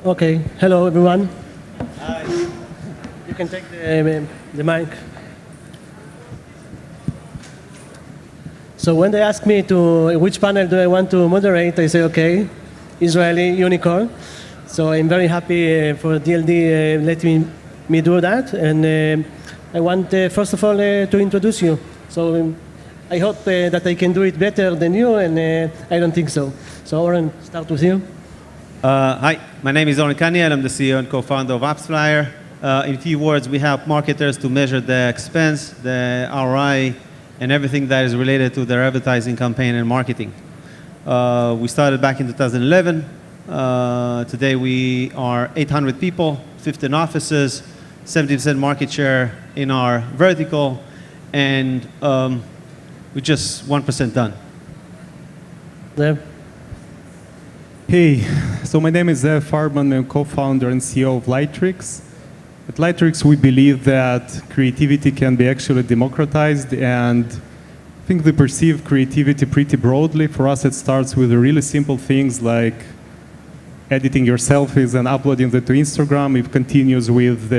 Okay. Hello, everyone. Hi. You can take the mic. So when they ask me to which panel do I want to moderate, I say, okay, Israeli unicorn. So I'm very happy for DLD letting me do that. And I want, first of all, to introduce you. So I hope that I can do it better than you, and I don't think so. So Oren, start with you. Hi, my name is Oren Kani, and I'm the CEO and co-founder of AppsFlyer. In a few words, we help marketers to measure the expense, the ROI, and everything that is related to their advertising campaign and marketing. We started back in 2011. Today we are 800 people, 15 offices, 70% market share in our vertical, and we're just 1% done. Zev. Hey, so my name is Zev Farban. I'm co-founder and CEO of Lightrix. At Lightrix, we believe that creativity can be actually democratized, and I think we perceive creativity pretty broadly. For us, it starts with the really simple things like editing your selfies and uploading them to Instagram. It continues with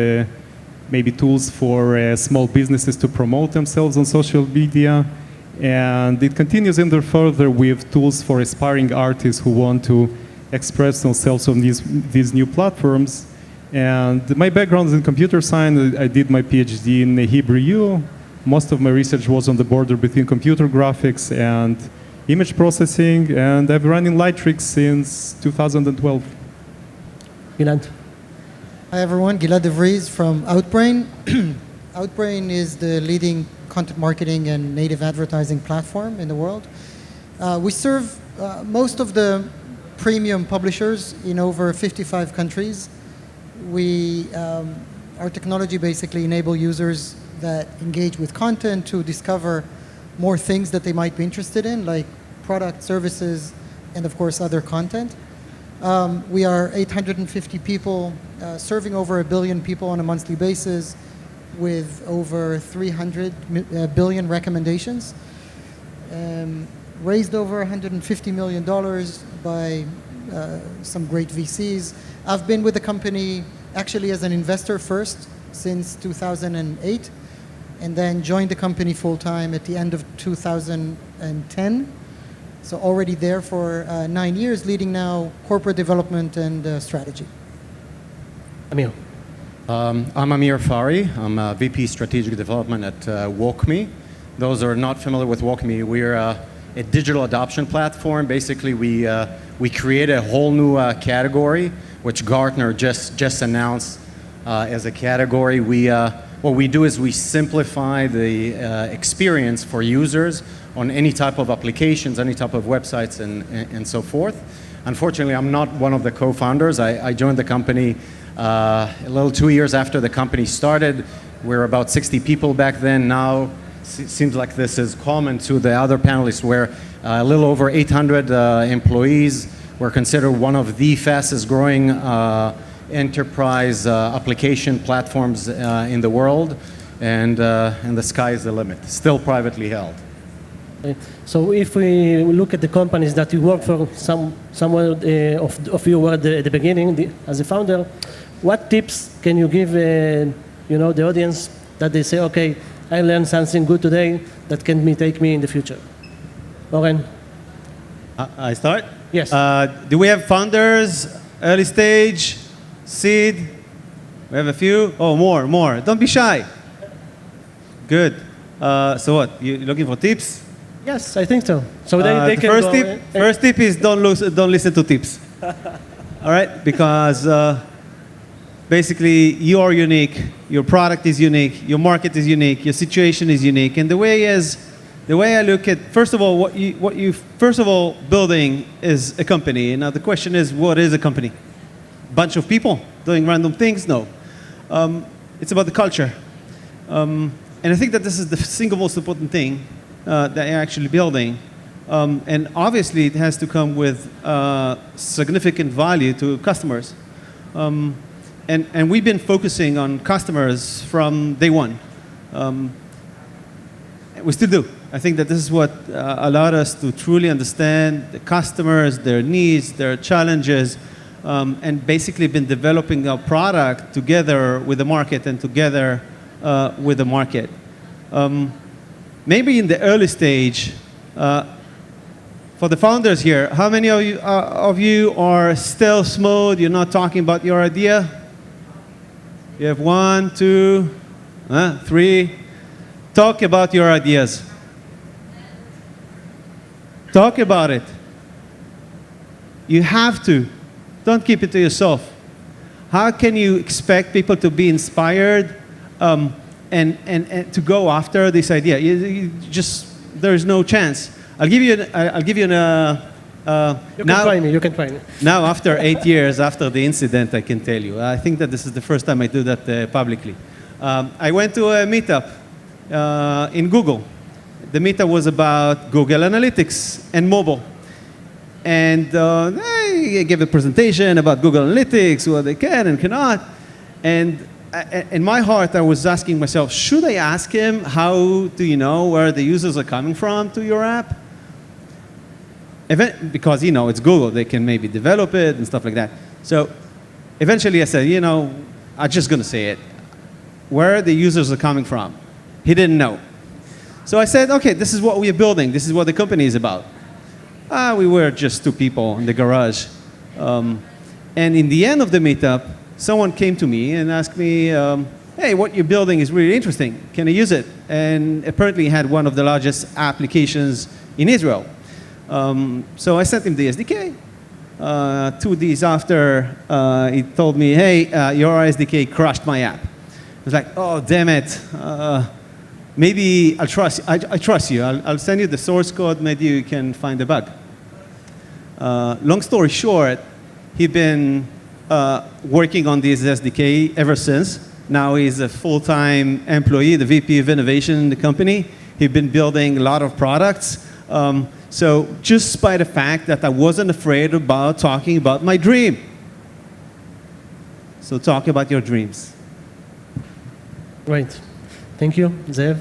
maybe tools for small businesses to promote themselves on social media. And it continues in there further with tools for aspiring artists who want to express themselves on these new platforms. And my background is in computer science. I did my PhD in Hebrew U. Most of my research was on the border between computer graphics and image processing. And I've run in Lightrix since 2012. Gilad. Hi everyone, Gilad De Vries from Outbrain. Outbrain is the leading content marketing and native advertising platform in the world. We serve most of the premium publishers in over 55 countries. Our technology basically enables users that engage with content to discover more things that they might be interested in, like product, services, and of course other content. We are 850 people, serving over 1 billion people on a monthly basis, with over 300 billion recommendations, raised over $150 million by some great VCs. I've been with the company actually as an investor first since 2008, and then joined the company full-time at the end of 2010. So already there for 9 years, leading now corporate development and strategy. Amir. I'm Amir Fari. I'm a VP Strategic Development at WalkMe. Those who are not familiar with WalkMe, we're a digital adoption platform. Basically, we create a whole new category, which Gartner just announced as a category. What we do is we simplify the experience for users on any type of applications, any type of websites, and so forth. Unfortunately, I'm not one of the co-founders. I joined the company a little 2 years after the company started. We're about 60 people back then. Now, it seems like this is common to the other panelists. We're a little over 800 employees. We're considered one of the fastest growing enterprise application platforms in the world. And the sky is the limit. Still privately held. So if we look at the companies that you work for, someone of you were at the beginning as a founder, what tips can you give the audience that they say, okay, I learned something good today that can take me in the future? Oren? I start? Yes. Do we have founders, early stage, seed? We have a few? Oh, more. Don't be shy. Good. So what, you looking for tips? Yes, I think so. So they The can first tip is don't listen to tips. All right? Because basically you are unique, your product is unique, your market is unique, your situation is unique, and the way I look at, first of all, what you first of all building is a company. Now the question is, what is a company? Bunch of people doing random things? No. It's about the culture. And I think that this is the single most important thing that you're actually building. And obviously it has to come with significant value to customers. And we've been focusing on customers from day one. We still do. I think that this is what allowed us to truly understand the customers, their needs, their challenges, and basically been developing our product together with the market and together with the market. Maybe in the early stage, for the founders here, how many of you are stealth mode? You're not talking about your idea? You have 1, 2, 3. Talk about your ideas. Talk about it. You have to. Don't keep it to yourself. How can you expect people to be inspired and to go after this idea? There is no chance. I'll give you an. You can try me. You can try me. Now, after 8 years after the incident, I can tell you. I think that this is the first time I do that publicly. I went to a meetup in Google. The meetup was about Google Analytics and mobile. And I gave a presentation about Google Analytics, what they can and cannot. And in my heart, I was asking myself, should I ask him, how do you know where the users are coming from to your app? Because, it's Google. They can maybe develop it and stuff like that. So eventually I said, I'm just going to say it. Where the users are coming from. He didn't know. So I said, okay, this is what we are building. This is what the company is about. We were just 2 people in the garage. And in the end of the meetup, someone came to me and asked me, hey, what you're building is really interesting. Can I use it? And apparently he had one of the largest applications in Israel. So I sent him the SDK. 2 days after, he told me, hey, your SDK crushed my app. I was like, oh, damn it. Maybe I'll trust you. I trust you. I'll send you the source code. Maybe you can find the bug. Long story short, he's been working on this SDK ever since. Now he's a full-time employee, the VP of Innovation in the company. He's been building a lot of products. So just by the fact that I wasn't afraid about talking about my dream. So talk about your dreams. Great. Thank you, Zev.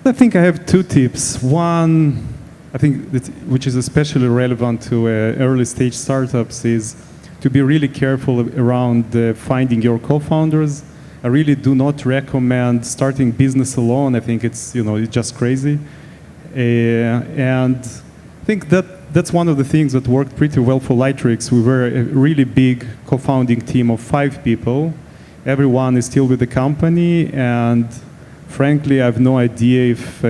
I think I have 2 tips. One, I think which is especially relevant to early stage startups, is to be really careful around finding your co-founders. I really do not recommend starting business alone. I think it's just crazy. And I think that's one of the things that worked pretty well for Lightrix. We were a really big co-founding team of 5 people. Everyone is still with the company, and frankly, I have no idea if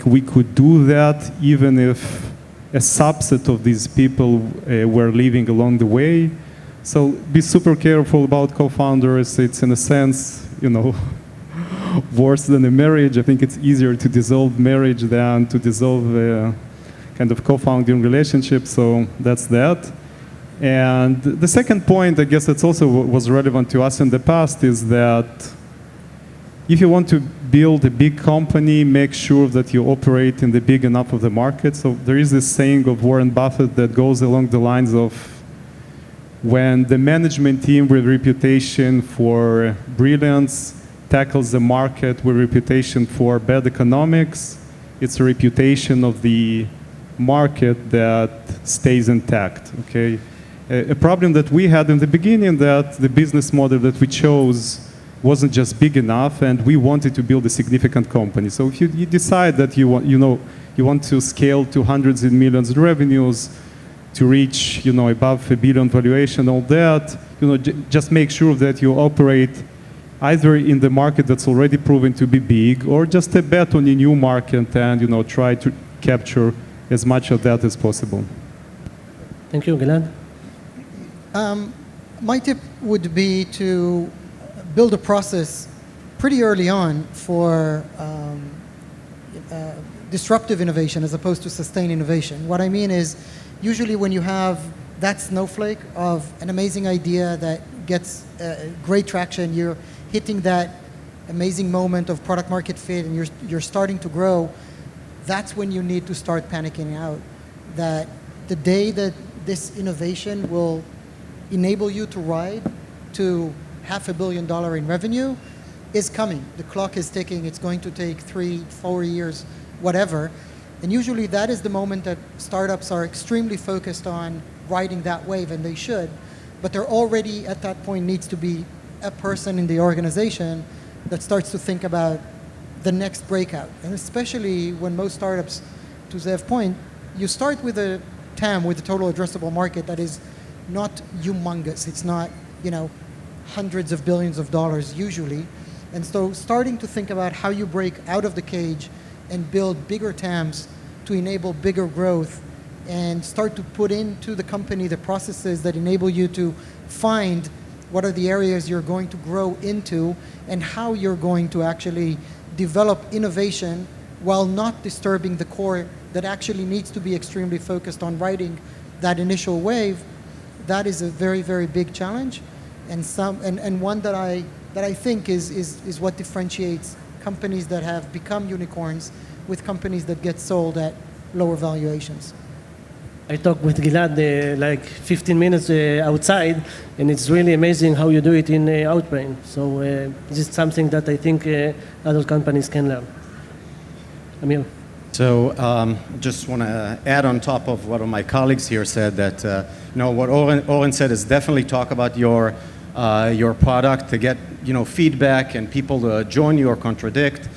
we could do that, even if a subset of these people were leaving along the way. So be super careful about co-founders. It's in a sense, worse than a marriage. I think it's easier to dissolve marriage than to dissolve a kind of co-founding relationship. So that's that. And the second point, I guess that's also was relevant to us in the past, is that if you want to build a big company, make sure that you operate in the big enough of the market. So there is this saying of Warren Buffett that goes along the lines of, when the management team with reputation for brilliance tackles the market with reputation for bad economics, it's a reputation of the market that stays intact, okay? A problem that we had in the beginning, that the business model that we chose wasn't just big enough, and we wanted to build a significant company. So if you decide that you want to scale to hundreds of millions in revenues, to reach above $1 billion valuation, all that, just make sure that you operate either in the market that's already proven to be big, or just a bet on a new market and try to capture as much of that as possible. Thank you, Gilad. My tip would be to build a process pretty early on for disruptive innovation as opposed to sustained innovation. What I mean is, usually when you have that snowflake of an amazing idea that gets great traction, you're hitting that amazing moment of product market fit, and you're starting to grow, that's when you need to start panicking out. That the day that this innovation will enable you to ride to $500 million in revenue is coming. The clock is ticking. It's going to take 3-4 years, whatever. And usually that is the moment that startups are extremely focused on riding that wave, and they should. But there already, at that point, needs to be a person in the organization that starts to think about the next breakout. And especially when most startups, to Zev's point, you start with a TAM, with a total addressable market that is not humongous. It's not, hundreds of billions of dollars usually. And so starting to think about how you break out of the cage and build bigger TAMs to enable bigger growth, and start to put into the company the processes that enable you to find what are the areas you're going to grow into and how you're going to actually develop innovation while not disturbing the core that actually needs to be extremely focused on riding that initial wave. That is a very, very big challenge, and one that I think is what differentiates companies that have become unicorns with companies that get sold at lower valuations. I talked with Gilad like 15 minutes outside, and it's really amazing how you do it in Outbrain. So this is something that I think other companies can learn. Amir. So just want to add on top of what my colleagues here said that what Oren said is definitely talk about your product to get feedback and people to join you or contradict.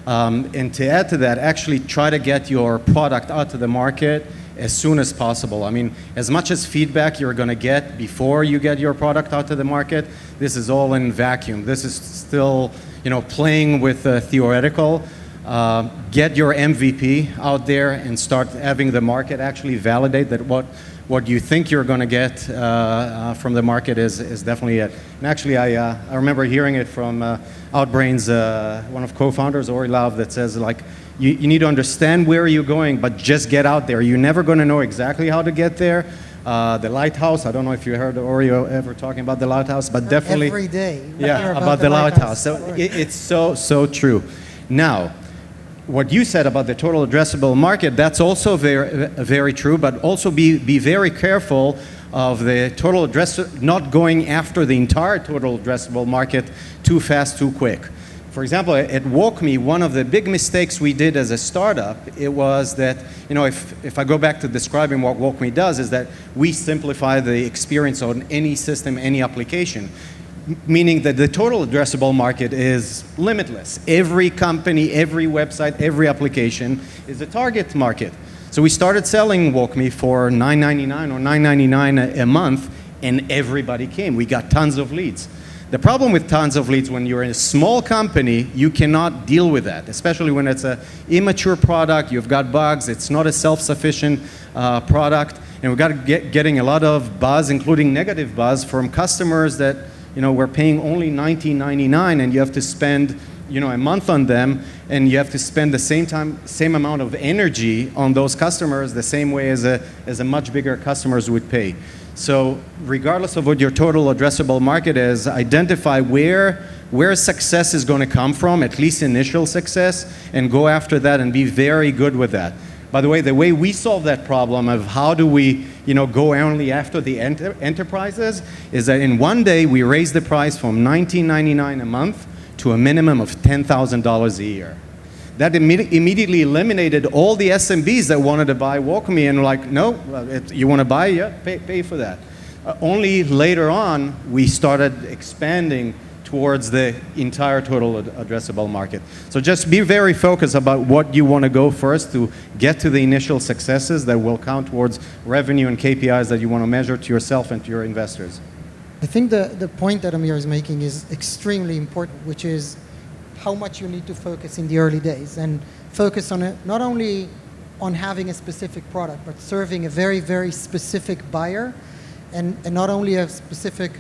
And to add to that, actually try to get your product out to the market as soon as possible. I mean, as much as feedback you're going to get before you get your product out to the market, this is all in vacuum. This is still, playing with theoretical. Get your MVP out there and start having the market actually validate that what you think you're going to get from the market is definitely it. And actually, I remember hearing it from Outbrain's one of co-founders, Ori Lav, that says you need to understand where you're going, but just get out there. You're never going to know exactly how to get there. The lighthouse, I don't know if you heard Ori ever talking about the lighthouse, but definitely every day. Yeah, about the lighthouse. So it's so true. Now, what you said about the total addressable market, that's also very true, but also be very careful of the total not going after the entire total addressable market too fast, too quick. For example, at WalkMe, one of the big mistakes we did as a startup, it was that, if I go back to describing what WalkMe does, is that we simplify the experience on any system, any application. Meaning that the total addressable market is limitless. Every company, every website, every application is a target market. So we started selling WalkMe for $9.99 or $9.99 a month, and everybody came. We got tons of leads. The problem with tons of leads, when you're in a small company, you cannot deal with that, especially when it's an immature product, you've got bugs, it's not a self-sufficient product, and we've got getting a lot of buzz, including negative buzz, from customers that we're paying only $19.99, and you have to spend, a month on them, and you have to spend the same amount of energy on those customers the same way as a much bigger customers would pay. So regardless of what your total addressable market is, identify where success is going to come from, at least initial success, and go after that and be very good with that. By the way we solve that problem of how do we go only after the enterprises is that in one day we raise the price from $19.99 a month to a minimum of $10,000 a year. That immediately eliminated all the SMBs that wanted to buy WalkMe and like, no, you want to buy? Yeah, pay for that. Only later on we started expanding towards the entire total addressable market. So just be very focused about what you want to go first to get to the initial successes that will count towards revenue and KPIs that you want to measure to yourself and to your investors. I think the point that Amir is making is extremely important, which is how much you need to focus in the early days and focus on it, not only on having a specific product, but serving a very, very specific buyer and not only a specific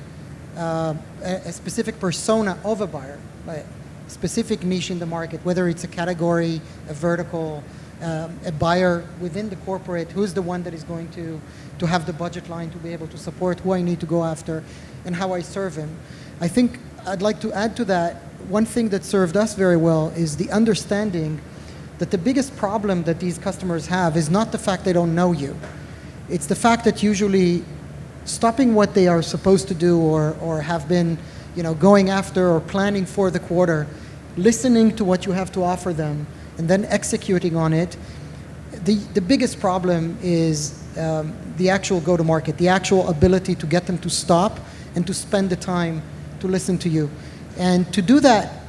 persona of a buyer, like a specific niche in the market, whether it's a category, a vertical, a buyer within the corporate, who's the one that is going to have the budget line to be able to support who I need to go after and how I serve him. I think I'd like to add to that, one thing that served us very well is the understanding that the biggest problem that these customers have is not the fact they don't know you. It's the fact that usually stopping what they are supposed to do or have been going after or planning for the quarter, listening to what you have to offer them, and then executing on it. The biggest problem is the actual go-to-market, the actual ability to get them to stop and to spend the time to listen to you. And to do that,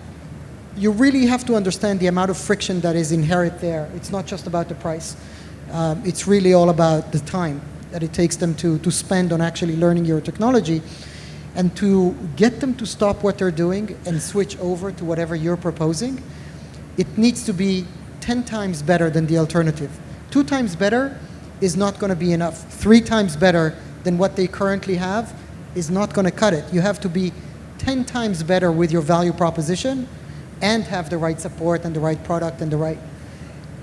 you really have to understand the amount of friction that is inherent there. It's not just about the price. It's really all about the time that it takes them to spend on actually learning your technology, and to get them to stop what they're doing and switch over to whatever you're proposing. It needs to be 10 times better than the alternative. 2 times better is not going to be enough. 3 times better than what they currently have is not going to cut it. You have to be 10 times better with your value proposition and have the right support and the right product and the right...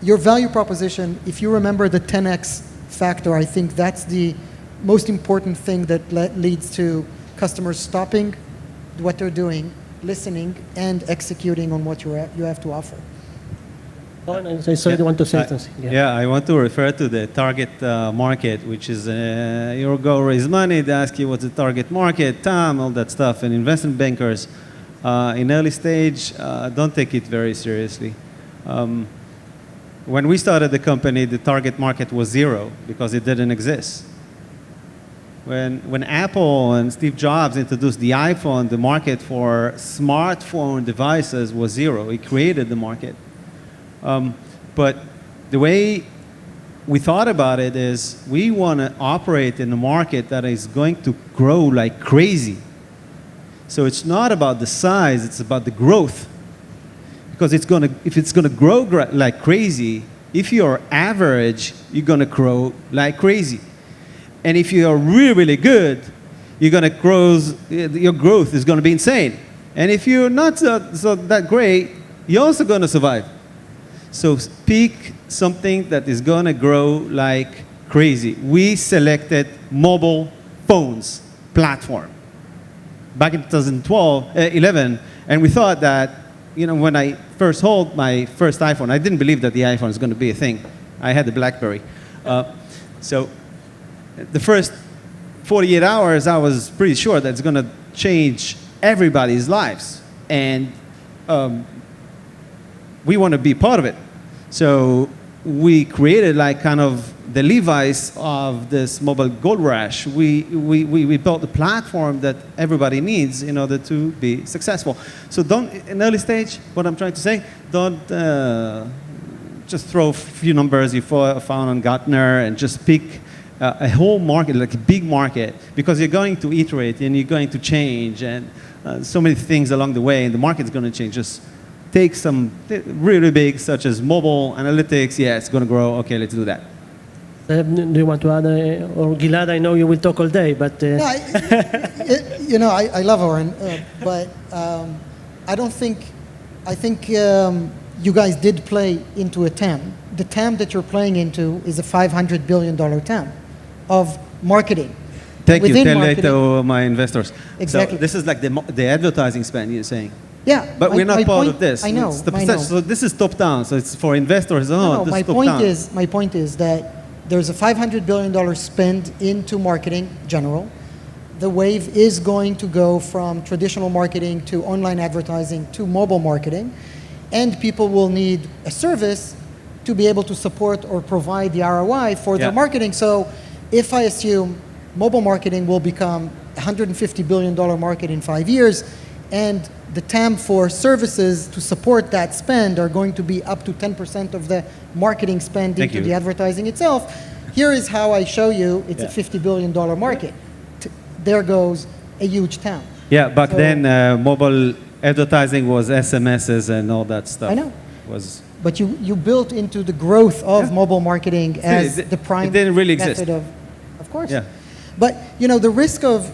Your value proposition, if you remember the 10x factor, I think that's the most important thing that leads to customers stopping what they're doing, listening, and executing on what you have to offer. Oh, and I saw you want to say something. Yeah, I want to refer to the target market, which is you go raise money, they ask you what's the target market, TAM, all that stuff, and investment bankers in early stage don't take it very seriously. When we started the company, the target market was 0 because it didn't exist. When Apple and Steve Jobs introduced the iPhone, the market for smartphone devices was 0. He created the market. But the way we thought about it is we want to operate in a market that is going to grow like crazy. So it's not about the size, it's about the growth. Because if it's going to grow like crazy, if you're average, you're going to grow like crazy. And if you are really, really good, you're going to grow, your growth is going to be insane. And if you're not so that great, you're also going to survive. So pick something that is going to grow like crazy. We selected mobile phones platform back in 2011, and we thought that, you know, when I first hold my first iPhone, I didn't believe that the iPhone was going to be a thing. I had the BlackBerry. So the first 48 hours, I was pretty sure that it's going to change everybody's lives. And we want to be part of it. So we created like kind of the Levi's of this mobile gold rush. We built a platform that everybody needs in order to be successful. So don't, in early stage, what I'm trying to say, don't just throw a few numbers you found on Gartner and just pick a whole market, like a big market, because you're going to iterate and you're going to change and so many things along the way, and the market's going to change. Just take some really big, such as mobile analytics. Yeah, it's going to grow. Okay, let's do that. Do you want to add, or Gilad? I know you will talk all day, but no, you know, I love Oren, but I don't think. I think you guys did play into a TAM. The TAM that you're playing into is a $500 billion TAM of marketing. Thank you. Tell marketing, it to my investors. Exactly. So this is like the advertising spend you're saying. Yeah, but we're not part of this. I know. So this is top down. So it's for investors. No, my point is that there's a $500 billion spend into marketing general. The wave is going to go from traditional marketing to online advertising to mobile marketing, and people will need a service to be able to support or provide the ROI for their marketing. So if I assume mobile marketing will become a $150 billion market in 5 years, and the TAM for services to support that spend are going to be up to 10% of the marketing spend into the advertising itself. Here is how I show you it's a $50 billion market. There goes a huge TAM. Yeah, back then mobile advertising was SMSs and all that stuff. I know. But you built into the growth of mobile marketing as the prime it didn't really method exist. Of course. Yeah. But you know, the risk of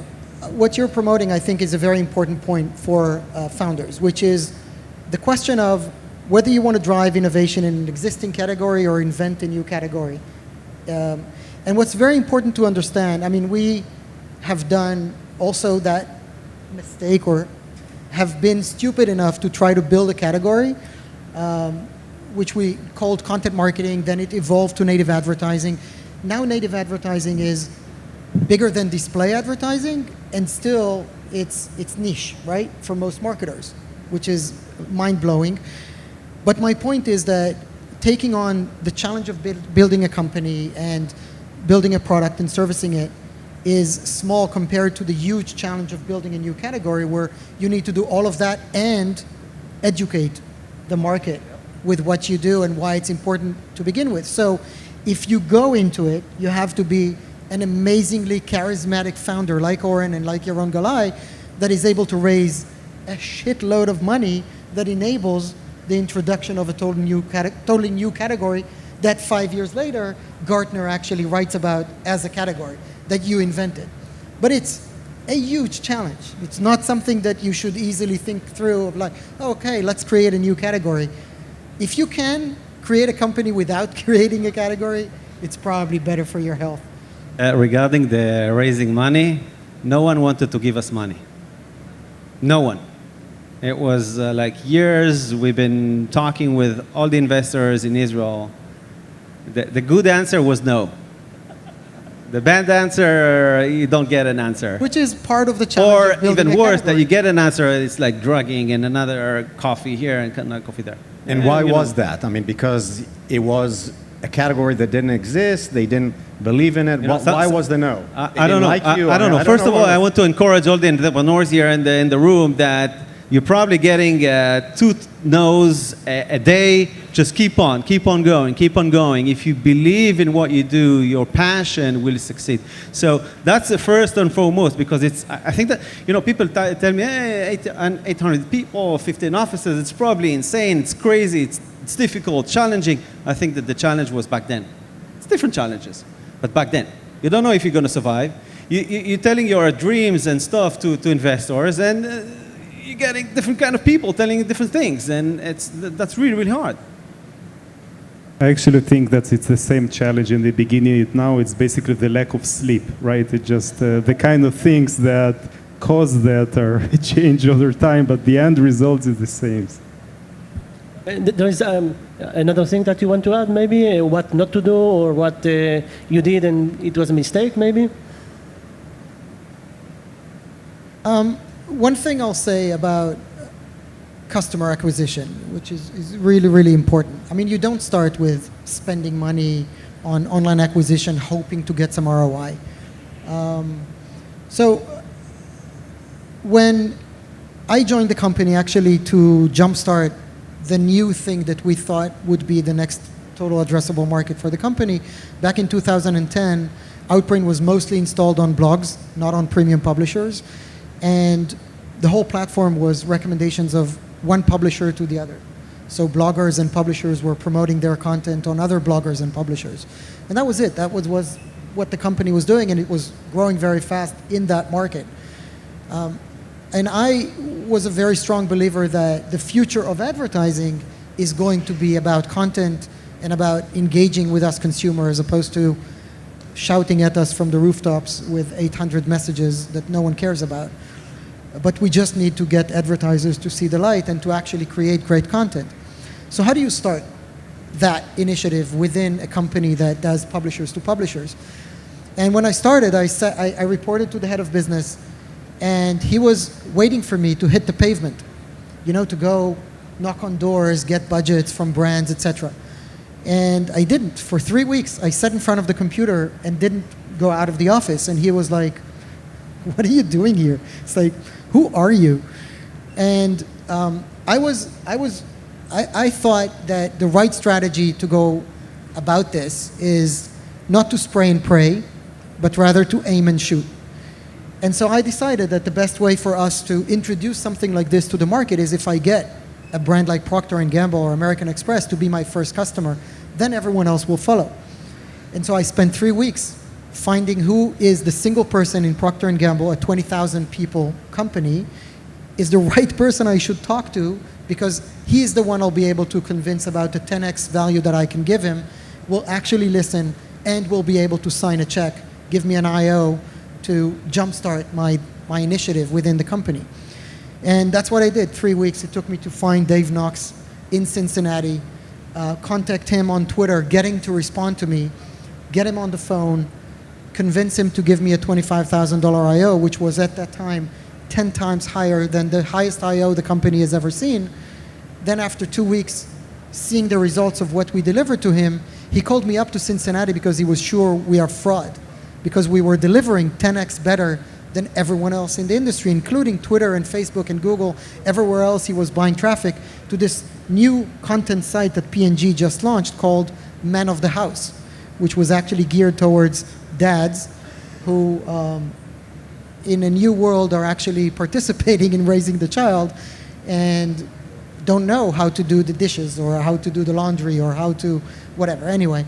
what you're promoting, I think, is a very important point for founders, which is the question of whether you want to drive innovation in an existing category or invent a new category. And what's very important to understand, I mean, we have done also that mistake, or have been stupid enough to try to build a category, which we called content marketing, then it evolved to native advertising. Now native advertising is bigger than display advertising, and still it's niche, right, for most marketers, which is mind-blowing. But my point is that taking on the challenge of building a company and building a product and servicing it is small compared to the huge challenge of building a new category where you need to do all of that and educate the market with what you do and why it's important to begin with. So if you go into it, you have to be an amazingly charismatic founder like Oren and like Yaron Galai that is able to raise a shitload of money that enables the introduction of a totally new category that 5 years later, Gartner actually writes about as a category that you invented. But it's a huge challenge. It's not something that you should easily think through of like, okay, let's create a new category. If you can create a company without creating a category, it's probably better for your health. Regarding the raising money, no one wanted to give us money. No one. It was like years we've been talking with all the investors in Israel. The good answer was no. The bad answer, you don't get an answer. Which is part of the challenge Or of building even a worse, category. that you get an answer, it's like drugging and another coffee here and another coffee there. And why was that? I mean, because it was a category that didn't exist. They didn't believe in it. Why was the no? I don't know. I don't know. First of all, I want to encourage all the entrepreneurs here in the room that you're probably getting 2 no's a day. Just keep on going, keep on going. If you believe in what you do, your passion will succeed. So that's the first and foremost, because I think that, people tell me, hey, 800 people, 15 offices, it's probably insane, it's crazy, it's difficult, challenging. I think that the challenge was back then. It's different challenges, but back then. You don't know if you're going to survive. You're telling your dreams and stuff to investors, and you're getting different kind of people telling you different things, and that's really, really hard. I actually think that it's the same challenge in the beginning. Now it's basically the lack of sleep, right? It's just the kind of things that cause that are change over time, but the end result is the same. There is another thing that you want to add, maybe? What not to do, or what you did and it was a mistake, maybe? One thing I'll say about customer acquisition, which is really, really important. I mean, you don't start with spending money on online acquisition hoping to get some ROI. So when I joined the company actually to jumpstart the new thing that we thought would be the next total addressable market for the company, back in 2010, Outbrain was mostly installed on blogs, not on premium publishers. And the whole platform was recommendations of one publisher to the other. So bloggers and publishers were promoting their content on other bloggers and publishers. And that was it. That was what the company was doing, and it was growing very fast in that market. And I was a very strong believer that the future of advertising is going to be about content and about engaging with us consumers, as opposed to shouting at us from the rooftops with 800 messages that no one cares about. But we just need to get advertisers to see the light and to actually create great content. So how do you start that initiative within a company that does publishers to publishers? And when I started, I reported to the head of business, and he was waiting for me to hit the pavement, to go knock on doors, get budgets from brands, etc. And I didn't. For 3 weeks, I sat in front of the computer and didn't go out of the office. And he was like, "What are you doing here?" It's like, "Who are you?" And I thought that the right strategy to go about this is not to spray and pray, but rather to aim and shoot. And so I decided that the best way for us to introduce something like this to the market is if I get a brand like Procter & Gamble or American Express to be my first customer, then everyone else will follow. And so I spent 3 weeks finding who is the single person in Procter & Gamble, a 20,000 people company, is the right person I should talk to, because he is the one I'll be able to convince about the 10x value that I can give him, will actually listen, and will be able to sign a check, give me an IO to jumpstart my initiative within the company. And that's what I did. 3 weeks it took me to find Dave Knox in Cincinnati, contact him on Twitter, get him to respond to me, get him on the phone, convince him to give me a $25,000 IO, which was at that time 10 times higher than the highest IO the company has ever seen. Then after 2 weeks, seeing the results of what we delivered to him, He called me up to Cincinnati because he was sure we are fraud, because we were delivering 10x better than everyone else in the industry, including Twitter and Facebook and Google. Everywhere else he was buying traffic to this new content site that P&G just launched called Man of the House, which was actually geared towards dads who in a new world are actually participating in raising the child and don't know how to do the dishes or how to do the laundry or how to whatever. Anyway,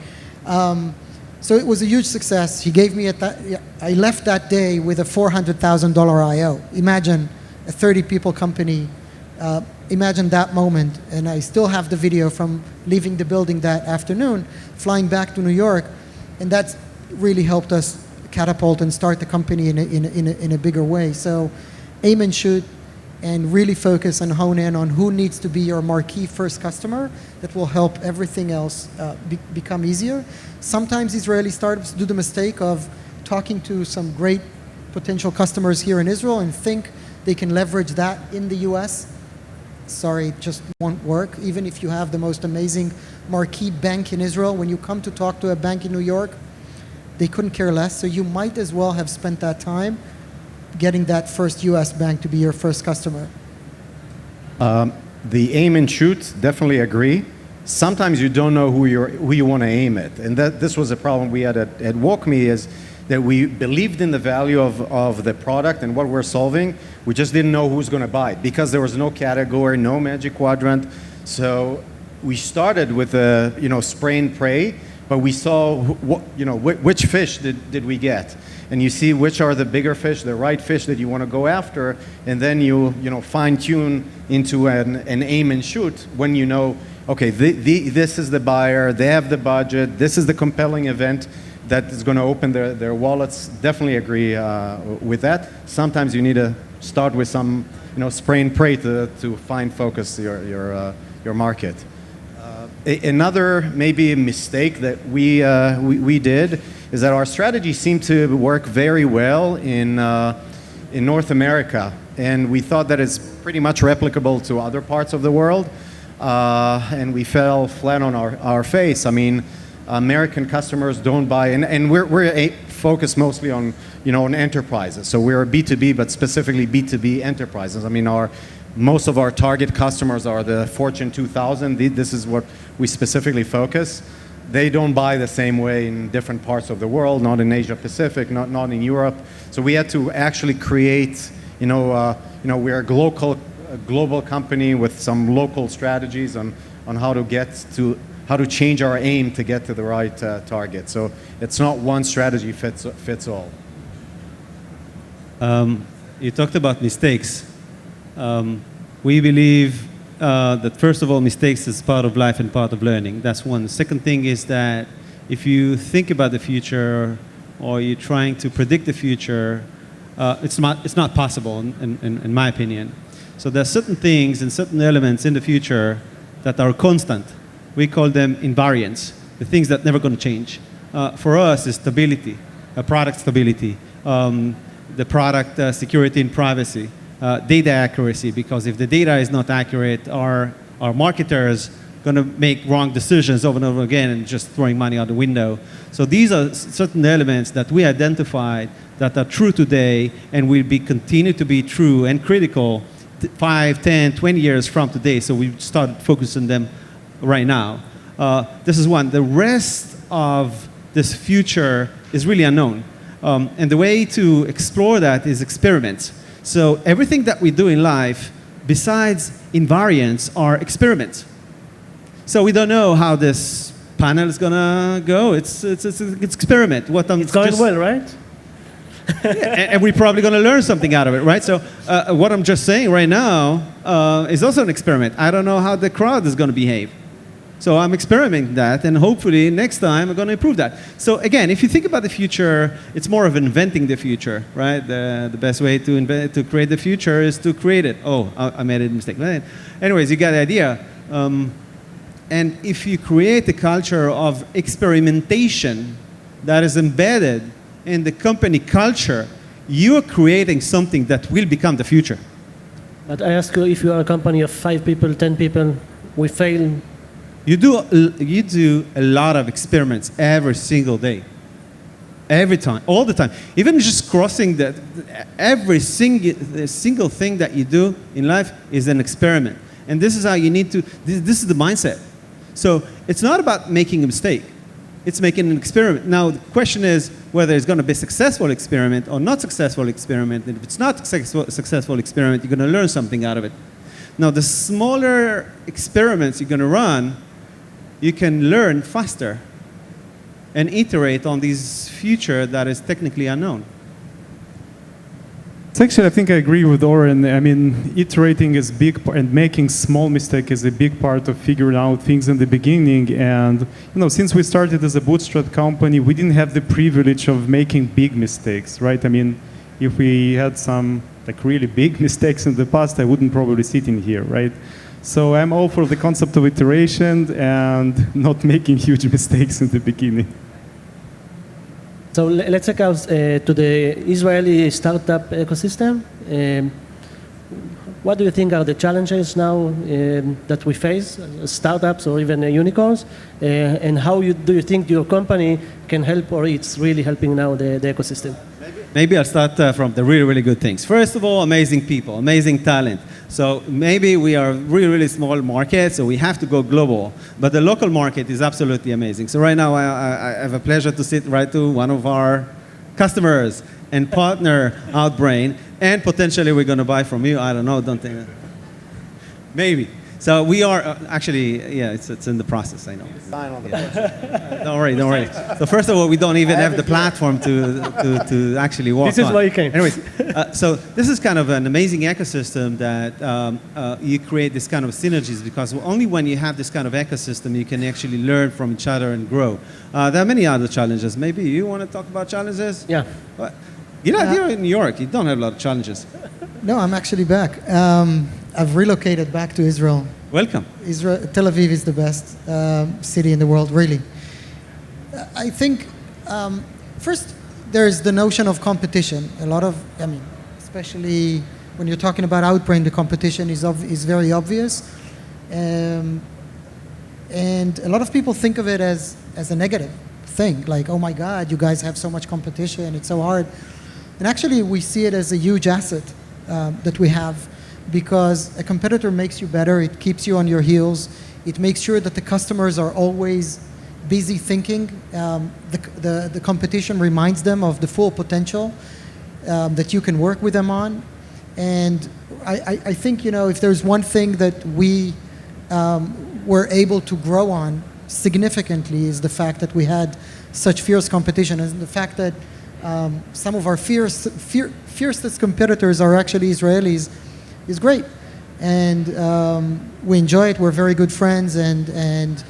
so it was a huge success. He gave me I left that day with a $400,000 IO. Imagine a 30-people company. Imagine that moment. And I still have the video from leaving the building that afternoon, flying back to New York, and that's really helped us catapult and start the company in a bigger way. So aim and shoot, and really focus and hone in on who needs to be your marquee first customer. That will help everything else become easier. Sometimes Israeli startups do the mistake of talking to some great potential customers here in Israel and think they can leverage that in the US. Sorry, it just won't work. Even if you have the most amazing marquee bank in Israel, when you come to talk to a bank in New York, they couldn't care less. So you might as well have spent that time getting that first US bank to be your first customer. The aim and shoot, definitely agree. Sometimes you don't know who you want to aim at. And this was a problem we had at WalkMe, is that we believed in the value of the product and what we're solving. We just didn't know who's going to buy it because there was no category, no magic quadrant. So we started with spray and pray, but we saw which fish did we get. And you see which are the bigger fish, the right fish that you want to go after, and then you fine tune into an aim and shoot when you know, okay, this is the buyer, they have the budget, this is the compelling event that is going to open their wallets. Definitely agree with that. Sometimes you need to start with some spray and pray to find focus your market. Another maybe mistake that we did is that our strategy seemed to work very well in North America, and we thought that it's pretty much replicable to other parts of the world, and we fell flat on our face. I mean, American customers don't buy, and we're focused mostly on on enterprises. So we're a B2B, but specifically B2B enterprises. I mean, most of our target customers are the Fortune 2000. This is what we specifically focus. They don't buy the same way in different parts of the world, not in Asia Pacific, not in Europe. So we had to actually create, we're a global company with some local strategies on how to change our aim to get to the right target. So it's not one strategy fits all. You talked about mistakes. We believe that first of all, mistakes is part of life and part of learning. That's one. The second thing is that if you think about the future or you're trying to predict the future, it's not possible in my opinion. So there are certain things and certain elements in the future that are constant. We call them invariants, the things that never going to change. For us, is stability, product stability, the product security and privacy. Data accuracy, because if the data is not accurate, our marketers going to make wrong decisions over and over again and just throwing money out the window. So these are certain elements that we identified that are true today and will continue to be true and critical 5, 10, 20 years from today. So we started focusing on them right now. This is one. The rest of this future is really unknown. And the way to explore that is experiments. So everything that we do in life, besides invariants, are experiments. So we don't know how this panel is gonna go. It's experiment. It's going well, right? Yeah, and we're probably gonna learn something out of it, right? So what I'm just saying right now is also an experiment. I don't know how the crowd is gonna behave. So I'm experimenting that, and hopefully next time I'm going to improve that. So again, if you think about the future, it's more of inventing the future, right? The best way to create the future is to create it. Oh, I made a mistake. Anyways, you got the idea. And if you create a culture of experimentation that is embedded in the company culture, you are creating something that will become the future. But I ask you, if you are a company of 5 people, 10 people, we fail You do a lot of experiments every single day. Every time, all the time. Even just crossing every single thing that you do in life is an experiment. And this is how you need to, this is the mindset. So it's not about making a mistake. It's making an experiment. Now, the question is whether it's going to be a successful experiment or not successful experiment. And if it's not a successful experiment, you're going to learn something out of it. Now, the smaller experiments you're going to run, you can learn faster and iterate on this future that is technically unknown. It's actually, I think I agree with Oren. I mean, iterating is big and making small mistakes is a big part of figuring out things in the beginning. And since we started as a bootstrap company, we didn't have the privilege of making big mistakes, right? I mean, if we had some really big mistakes in the past, I wouldn't probably sit in here, right? So I'm all for the concept of iteration and not making huge mistakes in the beginning. So let's check out to the Israeli startup ecosystem. What do you think are the challenges now that we face, startups or even unicorns? And how do you think your company can help, or it's really helping now the ecosystem? Maybe I'll start from the really, really good things. First of all, amazing people, amazing talent. So maybe we are really, really small market, so we have to go global. But the local market is absolutely amazing. So right now, I have a pleasure to sit right to one of our customers and partner Outbrain, and potentially we're going to buy from you. I don't know, don't think that. Maybe. So we are actually, yeah, it's in the process, I know. Sign on the budget. Don't worry. So first of all, we don't even have the platform to actually walk on. This is why you came. Anyways, so this is kind of an amazing ecosystem that you create this kind of synergies, because only when you have this kind of ecosystem you can actually learn from each other and grow. There are many other challenges. Maybe you want to talk about challenges? Yeah. What? You're in New York. You don't have a lot of challenges. No, I'm actually back. I've relocated back to Israel. Welcome. Tel Aviv is the best city in the world, really. I think, first, there's the notion of competition. Especially when you're talking about Outbrain, the competition is very obvious. And a lot of people think of it as a negative thing, like, oh my God, you guys have so much competition, it's so hard. And actually, we see it as a huge asset that we have, because a competitor makes you better, it keeps you on your heels, it makes sure that the customers are always busy thinking. The competition reminds them of the full potential that you can work with them on. And I think, if there's one thing that we were able to grow on significantly is the fact that we had such fierce competition, and the fact that some of our fiercest competitors are actually Israelis is great. And we enjoy it. We're very good friends, and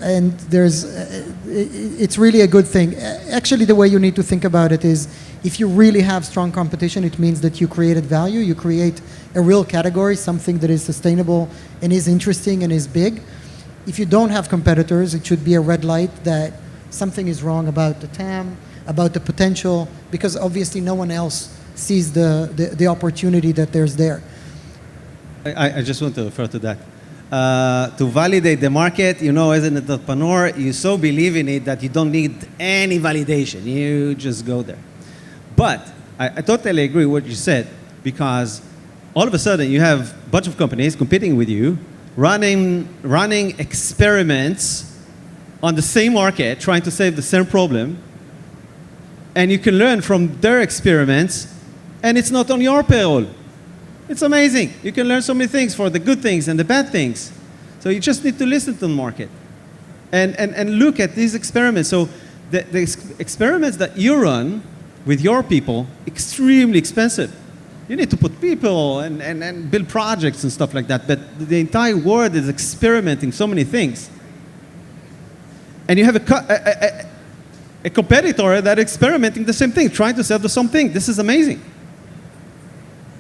it's really a good thing. Actually, the way you need to think about it is, if you really have strong competition, it means that you created value, you create a real category, something that is sustainable and is interesting and is big. If you don't have competitors, it should be a red light that something is wrong about the TAM, about the potential, because obviously no one else sees the opportunity that there's there. I just want to refer to that. To validate the market, as an entrepreneur, you so believe in it that you don't need any validation. You just go there. But I totally agree with what you said, because all of a sudden you have a bunch of companies competing with you, running experiments on the same market, trying to solve the same problem, and you can learn from their experiments, and it's not on your payroll. It's amazing. You can learn so many things, for the good things and the bad things. So you just need to listen to the market and look at these experiments. So the experiments that you run with your people, extremely expensive. You need to put people and build projects and stuff like that. But the entire world is experimenting so many things. And you have a competitor that is experimenting the same thing, trying to sell the same thing. This is amazing.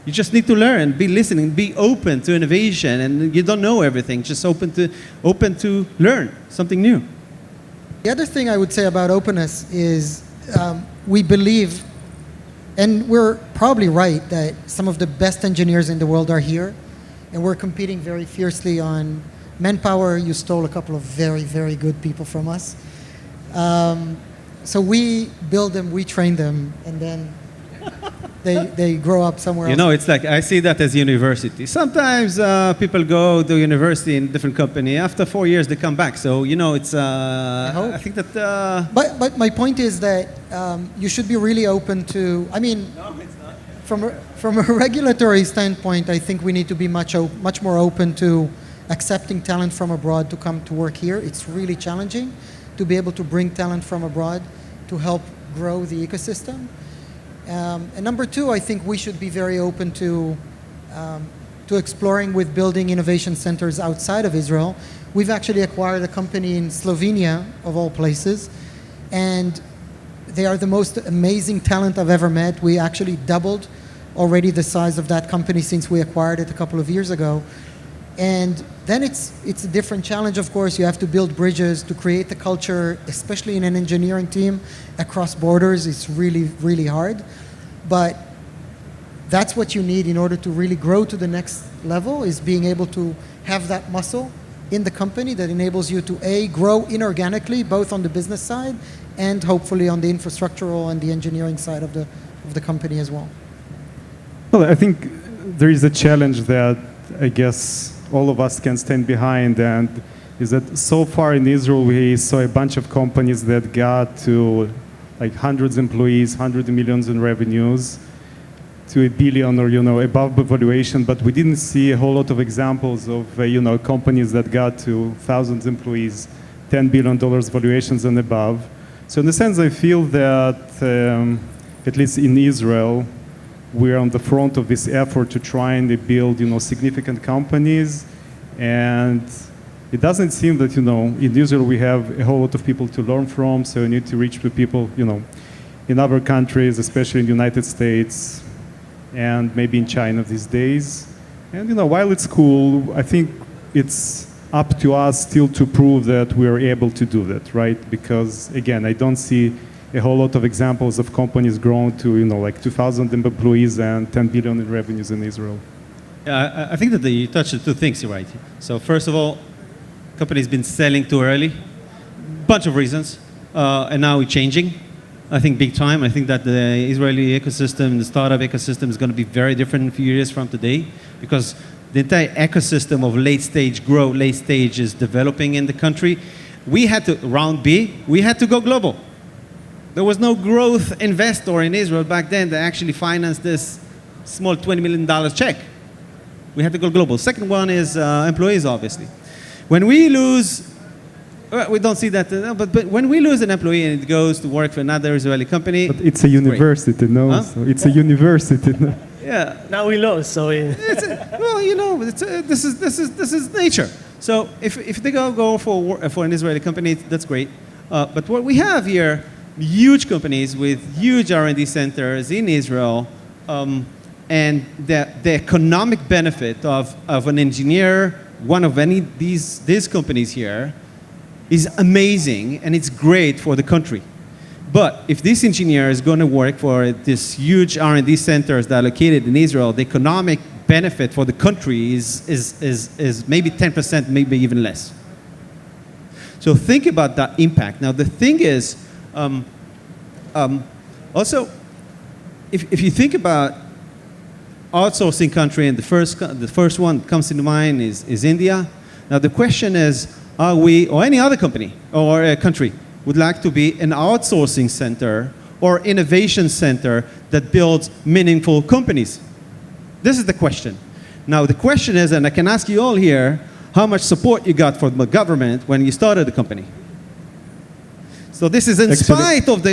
You just need to learn, be listening, be open to innovation, and you don't know everything. Just open to learn something new. The other thing I would say about openness is we believe, and we're probably right, that some of the best engineers in the world are here. and we're competing very fiercely on manpower. You stole a couple of very, very good people from us. So we build them, we train them, and then they grow up somewhere You else. know, it's like, I see that as university. Sometimes people go to university in a different company. After 4 years, they come back. So, you know, it's, hope. I think that... But my point is that you should be really open to, I mean, from a regulatory standpoint, I think we need to be much more open to accepting talent from abroad to come to work here. It's really challenging to be able to bring talent from abroad to help grow the ecosystem. And number two, I think we should be very open to exploring with building innovation centers outside of Israel. We've actually acquired a company in Slovenia, of all places, and they are the most amazing talent I've ever met. We actually doubled already the size of that company since we acquired it a couple of years ago. And then it's a different challenge, of course. You have to build bridges to create the culture, especially in an engineering team across borders. It's really, really hard. But that's what you need in order to really grow to the next level, is being able to have that muscle in the company that enables you to, A, grow inorganically, both on the business side and hopefully on the infrastructural and the engineering side of the company as well. Well, I think there is a challenge that I guess all of us can stand behind, and is that so far in Israel we saw a bunch of companies that got to like hundreds of employees, hundreds of millions in revenues, to $1 billion or above valuation, but we didn't see a whole lot of examples of companies that got to thousands of employees, $10 billion valuations and above. So in a sense, I feel that at least in Israel, we're on the front of this effort to try and build, significant companies, and it doesn't seem that, in Israel we have a whole lot of people to learn from, so you need to reach the people, in other countries, especially in the United States, and maybe in China these days. And, while it's cool, I think it's up to us still to prove that we are able to do that, right? Because, again, I don't see a whole lot of examples of companies growing to, like 2,000 employees and 10 billion in revenues in Israel. Yeah, I think that you touched on two things, right? So first of all, company's been selling too early, bunch of reasons, and now it's changing. I think big time. I think that the Israeli ecosystem, the startup ecosystem, is going to be very different in a few years from today, because the entire ecosystem of late stage growth, late stage is developing in the country. We had to, round B, we had to go global. There was no growth investor in Israel back then that actually financed this small $20 million check. We had to go global. Second one is employees, obviously. When we lose, we don't see that, but when we lose an employee and it goes to work for another Israeli company. But it's a university, no? Huh? So it's a university. No? Yeah. Now we lost, so this is nature. So if they go for an Israeli company, that's great. But what we have here, huge companies with huge R&D centers in Israel, and the economic benefit of an engineer, one of any these companies here, is amazing, and it's great for the country. But if this engineer is going to work for this huge R&D centers that are located in Israel, the economic benefit for the country is maybe 10%, maybe even less. So think about that impact. Now the thing is, also, if you think about outsourcing country, and the first one that comes to mind is India. Now the question is, are we, or any other company or a country, would like to be an outsourcing center or innovation center that builds meaningful companies? This is the question. Now the question is, and I can ask you all here, how much support you got from the government when you started the company? So this is in spite of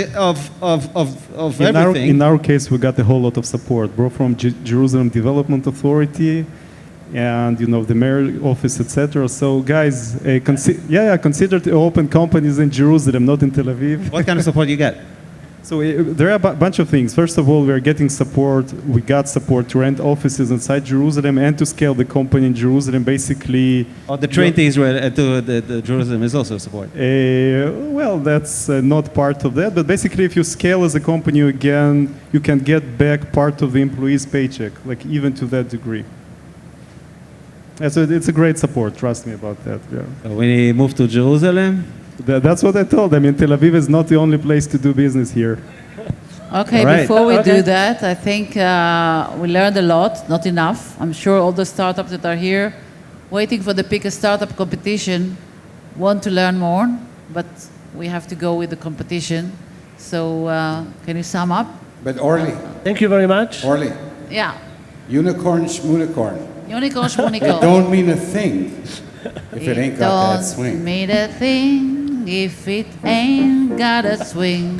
everything. In our case, we got a whole lot of support, both from Jerusalem Development Authority and the mayor office, etc. So guys, consider to open companies in Jerusalem, not in Tel Aviv. What kind of support you get? So there are a bunch of things. First of all, we are getting support. We got support to rent offices inside Jerusalem and to scale the company in Jerusalem. Basically, the train to Israel to the Jerusalem is also support. Well, that's not part of that. But basically, if you scale as a company, you can get back part of the employee's paycheck, like even to that degree. It's a great support. Trust me about that. Yeah. So we move to Jerusalem. That's what I told them. Tel Aviv is not the only place to do business here. Okay, All right. before we Okay. do that, I think we learned a lot, not enough. I'm sure all the startups that are here, waiting for the Pick a Startup competition, want to learn more, but we have to go with the competition. So can you sum up? But Orly, Thank you very much. Orly, Yeah. unicorn, schmunicorn. Unicorn, It schmunicorn. don't mean a thing if it ain't got that Don't swing. mean a thing if it ain't got a swing.